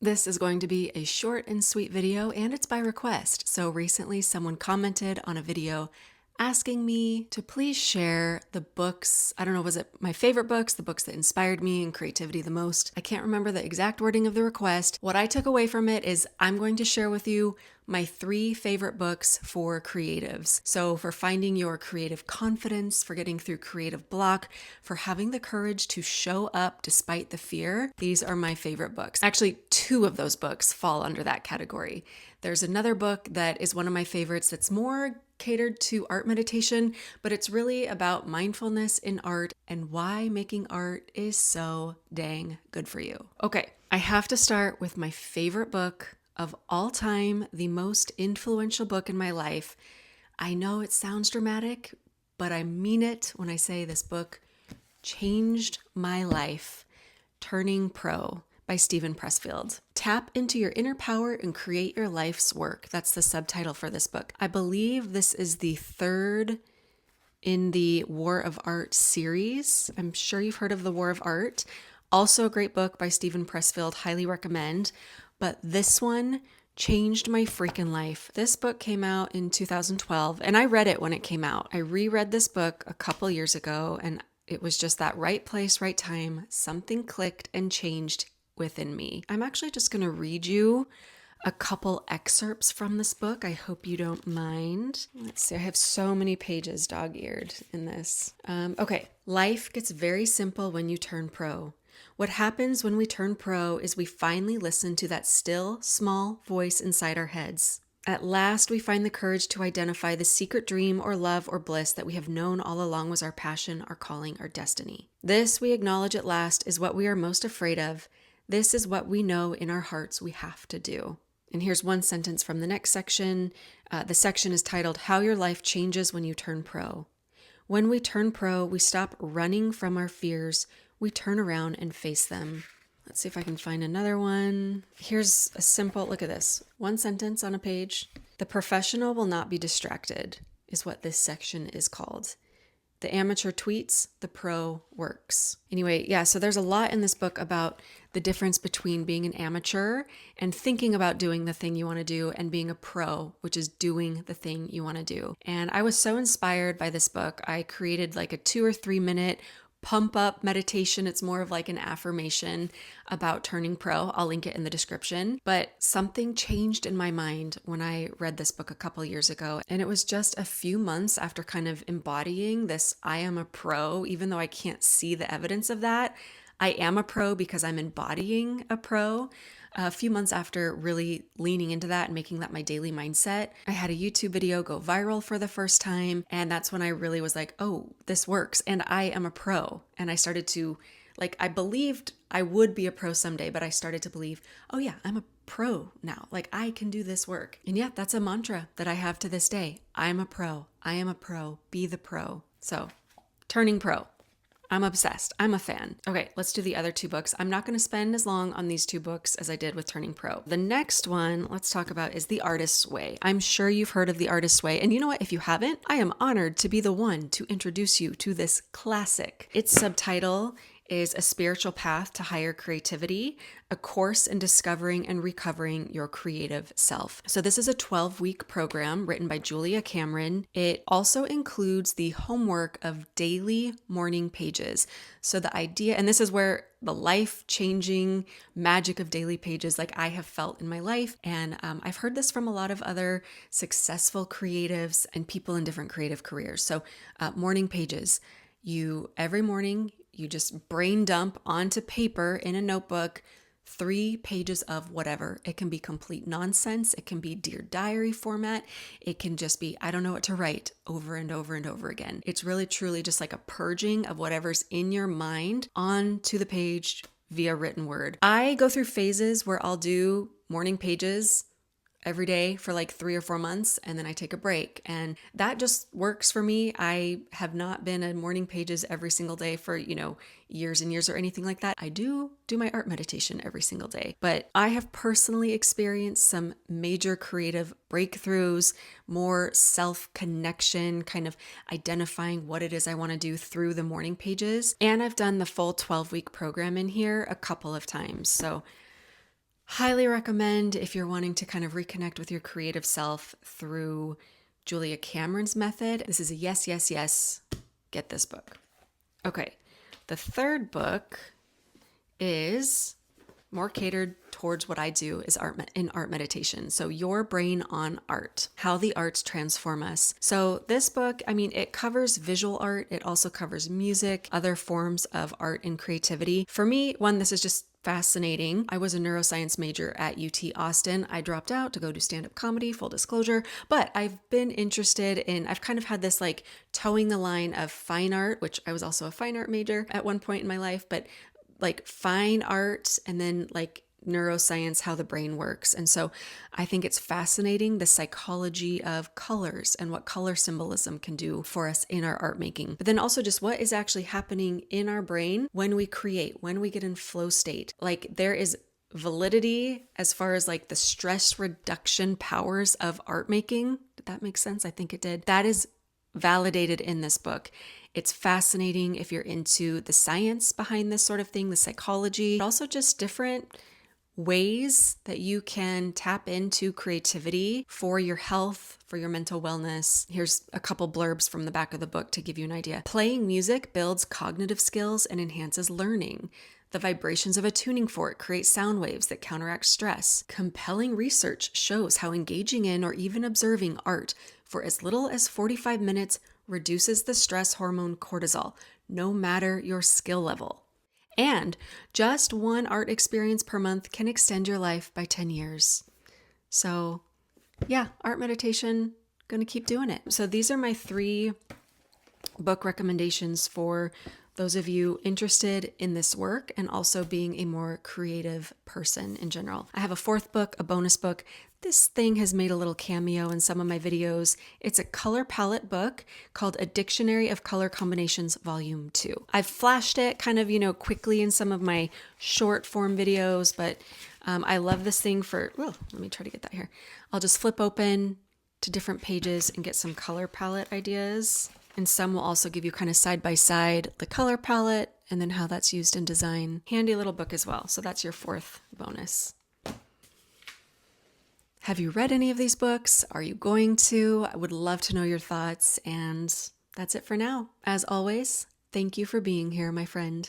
This is going to be a short and sweet video, and it's by request. So recently someone commented on a video asking me to please share the books. I don't know, was it my favorite books, the books that inspired me in creativity the most? I can't remember the exact wording of the request. What I took away from it is I'm going to share with you my 3 favorite books for creatives. So for finding your creative confidence, for getting through creative block, for having the courage to show up despite the fear, these are my favorite books. Actually, 2 of those books fall under that category. There's another book that is one of my favorites that's more catered to art meditation, but it's really about mindfulness in art and why making art is so dang good for you. Okay, I have to start with my favorite book of all time, the most influential book in my life. I know it sounds dramatic, but I mean it when I say this book changed my life. Turning Pro by Steven Pressfield. Tap into your inner power and create your life's work. That's the subtitle for this book. I believe this is the 3rd in the War of Art series. I'm sure you've heard of The War of Art. Also a great book by Steven Pressfield, highly recommend. But this one changed my freaking life. This book came out in 2012, and I read it when it came out. I reread this book a couple years ago, and it was just that right place, right time. Something clicked and changed within me. I'm actually just going to read you a couple excerpts from this book. I hope you don't mind. Let's see, I have so many pages dog-eared in this. Okay, life gets very simple when you turn pro. What happens when we turn pro is we finally listen to that still, small voice inside our heads. At last, we find the courage to identify the secret dream or love or bliss that we have known all along was our passion, our calling, our destiny. This, we acknowledge at last, is what we are most afraid of. This is what we know in our hearts we have to do. And here's one sentence from the next section. The section is titled, How Your Life Changes When You Turn Pro. When we turn pro, we stop running from our fears. We turn around and face them. Let's see if I can find another one. Here's a simple, look at this. One sentence on a page. The professional will not be distracted is what this section is called. The amateur tweets, the pro works. Anyway, yeah, so there's a lot in this book about the difference between being an amateur and thinking about doing the thing you want to do and being a pro, which is doing the thing you want to do. And I was so inspired by this book. I created like a 2 or 3 minute pump up meditation. It's more of like an affirmation about turning pro. I'll link it in the description. But something changed in my mind when I read this book a couple years ago. And it was just a few months after kind of embodying this I am a pro, even though I can't see the evidence of that. I am a pro because I'm embodying a pro. A few months after really leaning into that and making that my daily mindset, I had a YouTube video go viral for the first time. And that's when I really was like, oh, this works. And I am a pro. And I started to, like, I believed I would be a pro someday, but I started to believe, oh yeah, I'm a pro now. Like, I can do this work. And yeah, that's a mantra that I have to this day. I'm a pro. I am a pro. Be the pro. So, turning pro. I'm obsessed. I'm a fan. Okay, let's do the other 2 books. I'm not going to spend as long on these 2 books as I did with Turning Pro. The next one let's talk about is The Artist's Way. I'm sure you've heard of The Artist's Way. And you know what? If you haven't, I am honored to be the one to introduce you to this classic. Its subtitle is A Spiritual Path to Higher Creativity, a course in discovering and recovering your creative self. So this is a 12-week program written by Julia Cameron. It also includes the homework of daily morning pages. So the idea, and this is where the life-changing magic of daily pages like I have felt in my life. And I've heard this from a lot of other successful creatives and people in different creative careers. So morning pages, every morning, you just brain dump onto paper in a notebook 3 pages of whatever. It can be complete nonsense. It can be Dear Diary format. It can just be, I don't know what to write over and over and over again. It's really truly just like a purging of whatever's in your mind onto the page via written word. I go through phases where I'll do morning pages every day for like 3 or 4 months, and then I take a break. And that just works for me. I have not been a morning pages every single day for, years and years or anything like that. I do my art meditation every single day, but I have personally experienced some major creative breakthroughs, more self-connection, kind of identifying what it is I want to do through the morning pages. And I've done the full 12-week program in here a couple of times. So Highly recommend if you're wanting to kind of reconnect with your creative self through Julia Cameron's method. This is a yes, yes, yes. Get this book. Okay. The third book is more catered towards what I do is art meditation. So Your Brain on Art, How the Arts Transform Us. So this book, I mean, it covers visual art. It also covers music, other forms of art and creativity. For me, one, this is just fascinating. I was a neuroscience major at UT Austin. I dropped out to go do stand-up comedy, full disclosure, but I've been interested in, I've kind of had this like towing the line of fine art, which I was also a fine art major at one point in my life, but like fine art and then like neuroscience, how the brain works. And so I think it's fascinating, the psychology of colors and what color symbolism can do for us in our art making. But then also just what is actually happening in our brain when we create, when we get in flow state. Like there is validity as far as like the stress reduction powers of art making. Did that make sense? I think it did. That is validated in this book. It's fascinating if you're into the science behind this sort of thing, the psychology, but also just different ways that you can tap into creativity for your health, for your mental wellness. Here's a couple blurbs from the back of the book to give you an idea. Playing music builds cognitive skills and enhances learning. The vibrations of a tuning fork create sound waves that counteract stress. Compelling research shows how engaging in or even observing art for as little as 45 minutes reduces the stress hormone cortisol, no matter your skill level. And just one art experience per month can extend your life by 10 years. So, yeah, art meditation, gonna keep doing it. So these are my 3 book recommendations for those of you interested in this work and also being a more creative person in general. I have a 4th book, a bonus book. This thing has made a little cameo in some of my videos. It's a color palette book called A Dictionary of Color Combinations Volume 2. I've flashed it kind of, quickly in some of my short form videos, but I love this thing for, let me try to get that here. I'll just flip open to different pages and get some color palette ideas. And some will also give you kind of side by side the color palette and then how that's used in design. Handy little book as well. So that's your 4th bonus. Have you read any of these books? Are you going to? I would love to know your thoughts. And that's it for now. As always, thank you for being here, my friend.